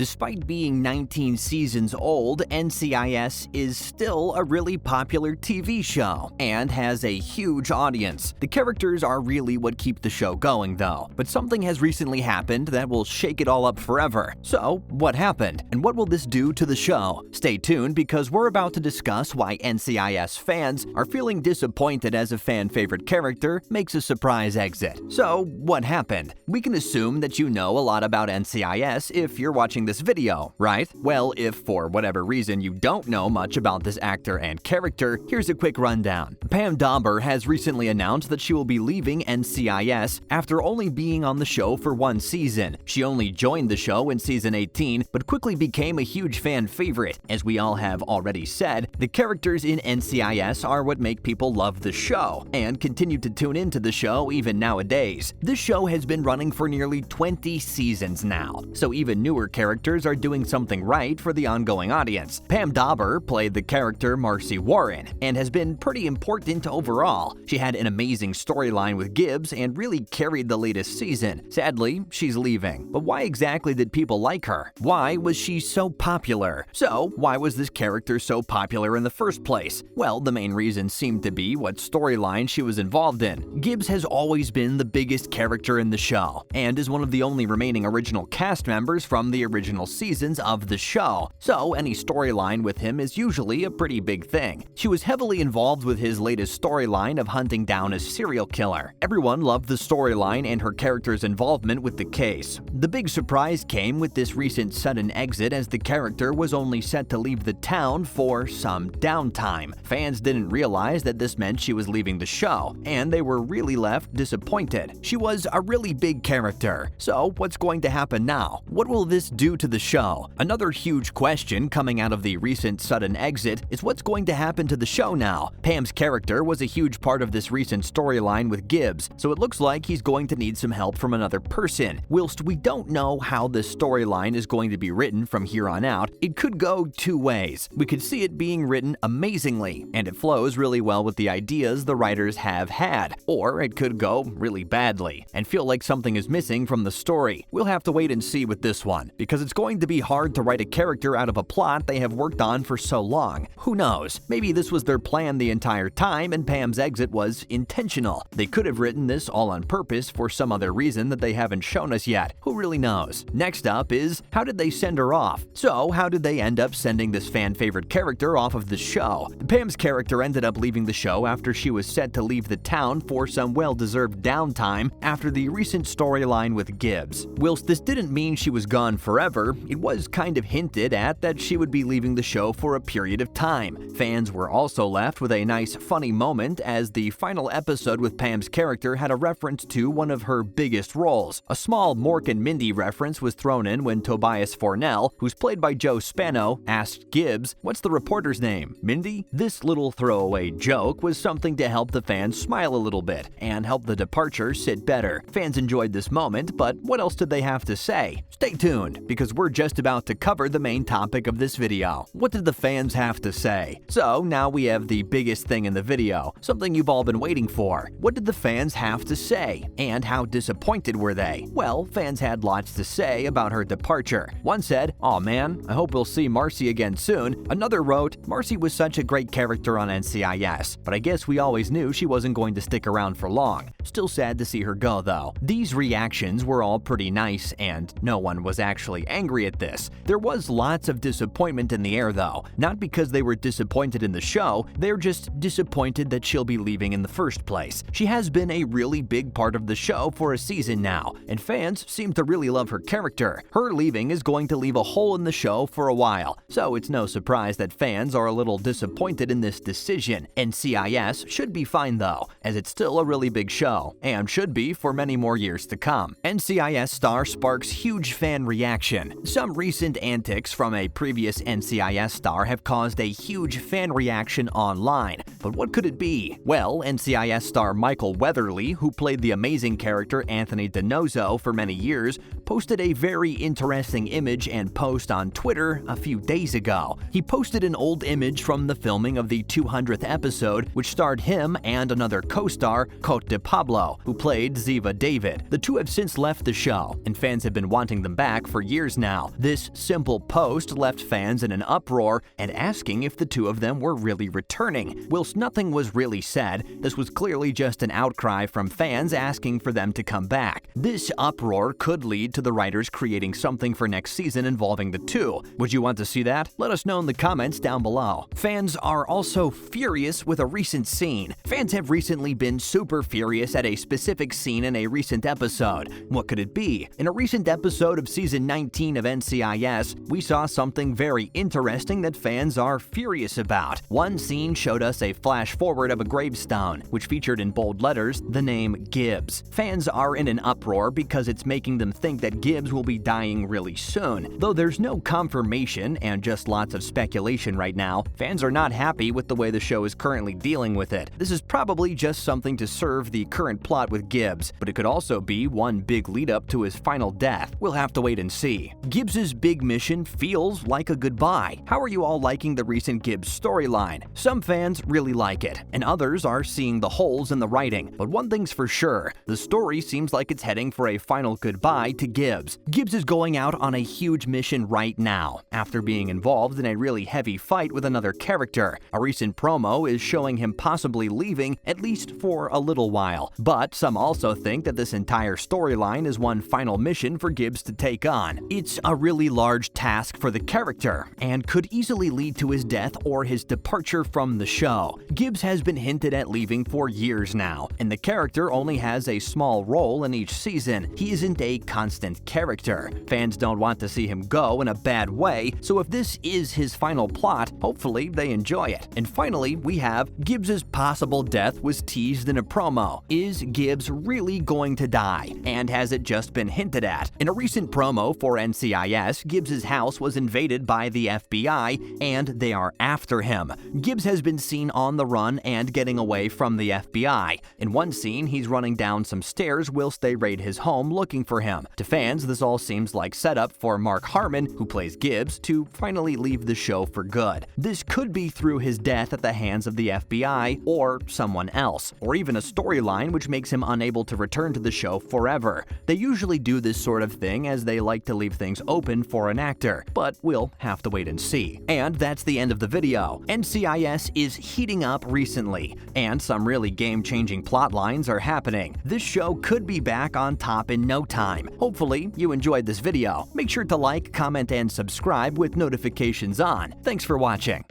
Despite being 19 seasons old, NCIS is still a really popular TV show and has a huge audience. The characters are really what keep the show going though, but something has recently happened that will shake it all up forever. So, what happened? And what will this do to the show? Stay tuned because we're about to discuss why NCIS fans are feeling disappointed as a fan favorite character makes a surprise exit. So, what happened? We can assume that you know a lot about NCIS if you're watching this video, right? Well, if for whatever reason you don't know much about this actor and character, here's a quick rundown. Pam Dawber has recently announced that she will be leaving NCIS after only being on the show for one season. She only joined the show in season 18, but quickly became a huge fan favorite. As we all have already said, the characters in NCIS are what make people love the show and continue to tune into the show even nowadays. This show has been running for nearly 20 seasons now, so even newer characters are doing something right for the ongoing audience. Pam Dawber played the character Marcy Warren and has been pretty important overall. She had an amazing storyline with Gibbs and really carried the latest season. Sadly, she's leaving. But why exactly did people like her? Why was she so popular? So, why was this character so popular in the first place? Well, the main reason seemed to be what storyline she was involved in. Gibbs has always been the biggest character in the show and is one of the only remaining original cast members from the original seasons of the show, so any storyline with him is usually a pretty big thing. She was heavily involved with his latest storyline of hunting down a serial killer. Everyone loved the storyline and her character's involvement with the case. The big surprise came with this recent sudden exit as the character was only set to leave the town for some downtime. Fans didn't realize that this meant she was leaving the show, and they were really left disappointed. She was a really big character, so what's going to happen now? What will this do to the show? Another huge question coming out of the recent sudden exit is what's going to happen to the show now? Pam's character was a huge part of this recent storyline with Gibbs, so it looks like he's going to need some help from another person. Whilst we don't know how this storyline is going to be written from here on out, it could go two ways. We could see it being written amazingly, and it flows really well with the ideas the writers have had, or it could go really badly and feel like something is missing from the story. We'll have to wait and see with this one, because it's going to be hard to write a character out of a plot they have worked on for so long. Who knows? Maybe this was their plan the entire time and Pam's exit was intentional. They could have written this all on purpose for some other reason that they haven't shown us yet. Who really knows? Next up is, how did they send her off? So, how did they end up sending this fan favorite character off of the show? Pam's character ended up leaving the show after she was set to leave the town for some well-deserved downtime after the recent storyline with Gibbs. Whilst this didn't mean she was gone forever, it was kind of hinted at that she would be leaving the show for a period of time. Fans were also left with a nice funny moment as the final episode with Pam's character had a reference to one of her biggest roles. A small Mork and Mindy reference was thrown in when Tobias Fornell, who's played by Joe Spano, asked Gibbs, "What's the reporter's name? Mindy?" This little throwaway joke was something to help the fans smile a little bit and help the departure sit better. Fans enjoyed this moment, but what else did they have to say? Stay tuned, because we're just about to cover the main topic of this video. What did the fans have to say? So now we have the biggest thing in the video, something you've all been waiting for. What did the fans have to say? And how disappointed were they? Well, fans had lots to say about her departure. One said, "Aw man, I hope we'll see Marcy again soon." Another wrote, "Marcy was such a great character on NCIS, but I guess we always knew she wasn't going to stick around for long. Still sad to see her go though." These reactions were all pretty nice and no one was actually angry at this. There was lots of disappointment in the air though, not because they were disappointed in the show, they're just disappointed that she'll be leaving in the first place. She has been a really big part of the show for a season now, and fans seem to really love her character. Her leaving is going to leave a hole in the show for a while, so it's no surprise that fans are a little disappointed in this decision. NCIS should be fine though, as it's still a really big show, and should be for many more years to come. NCIS star sparks huge fan reaction. Some recent antics from a previous NCIS star have caused a huge fan reaction online, but what could it be? Well, NCIS star Michael Weatherly, who played the amazing character Anthony DiNozzo for many years, posted a very interesting image and post on Twitter a few days ago. He posted an old image from the filming of the 200th episode, which starred him and another co-star, Cote de Pablo, who played Ziva David. The two have since left the show, and fans have been wanting them back for years now. This simple post left fans in an uproar and asking if the two of them were really returning. Whilst nothing was really said, this was clearly just an outcry from fans asking for them to come back. This uproar could lead to the writers creating something for next season involving the two. Would you want to see that? Let us know in the comments down below. Fans are also furious with a recent scene. Fans have recently been super furious at a specific scene in a recent episode. What could it be? In a recent episode of season 19 of NCIS, we saw something very interesting that fans are furious about. One scene showed us a flash forward of a gravestone, which featured in bold letters the name Gibbs. Fans are in an uproar because it's making them think that Gibbs will be dying really soon. Though there's no confirmation and just lots of speculation right now, fans are not happy with the way the show is currently dealing with it. This is probably just something to serve the current plot with Gibbs, but it could also be one big lead up to his final death. We'll have to wait and see. Gibbs's big mission feels like a goodbye. How are you all liking the recent Gibbs storyline? Some fans really like it, and others are seeing the holes in the writing. But one thing's for sure, the story seems like it's heading for a final goodbye to Gibbs. Gibbs is going out on a huge mission right now, after being involved in a really heavy fight with another character. A recent promo is showing him possibly leaving, at least for a little while. But some also think that this entire storyline is one final mission for Gibbs to take on. It's a really large task for the character, and could easily lead to his death or his departure from the show. Gibbs has been hinted at leaving for years now, and the character only has a small role in each season. He isn't a constant character. Fans don't want to see him go in a bad way, so if this is his final plot, hopefully they enjoy it. And finally, we have Gibbs's possible death was teased in a promo. Is Gibbs really going to die? And has it just been hinted at? In a recent promo for NCIS, Gibbs's house was invaded by the FBI, and they are after him. Gibbs has been seen on the run and getting away from the FBI. In one scene, he's running down some stairs whilst they raid his home looking for him. To fans, this all seems like setup for Mark Harmon, who plays Gibbs, to finally leave the show for good. This could be through his death at the hands of the FBI or someone else, or even a storyline which makes him unable to return to the show forever. They usually do this sort of thing as they like to leave things open for an actor, but we'll have to wait and see. And that's the end of the video. NCIS is heating up recently, and some really game-changing plot lines are happening. This show could be back on top in no time. Hopefully, you enjoyed this video. Make sure to like, comment, and subscribe with notifications on. Thanks for watching.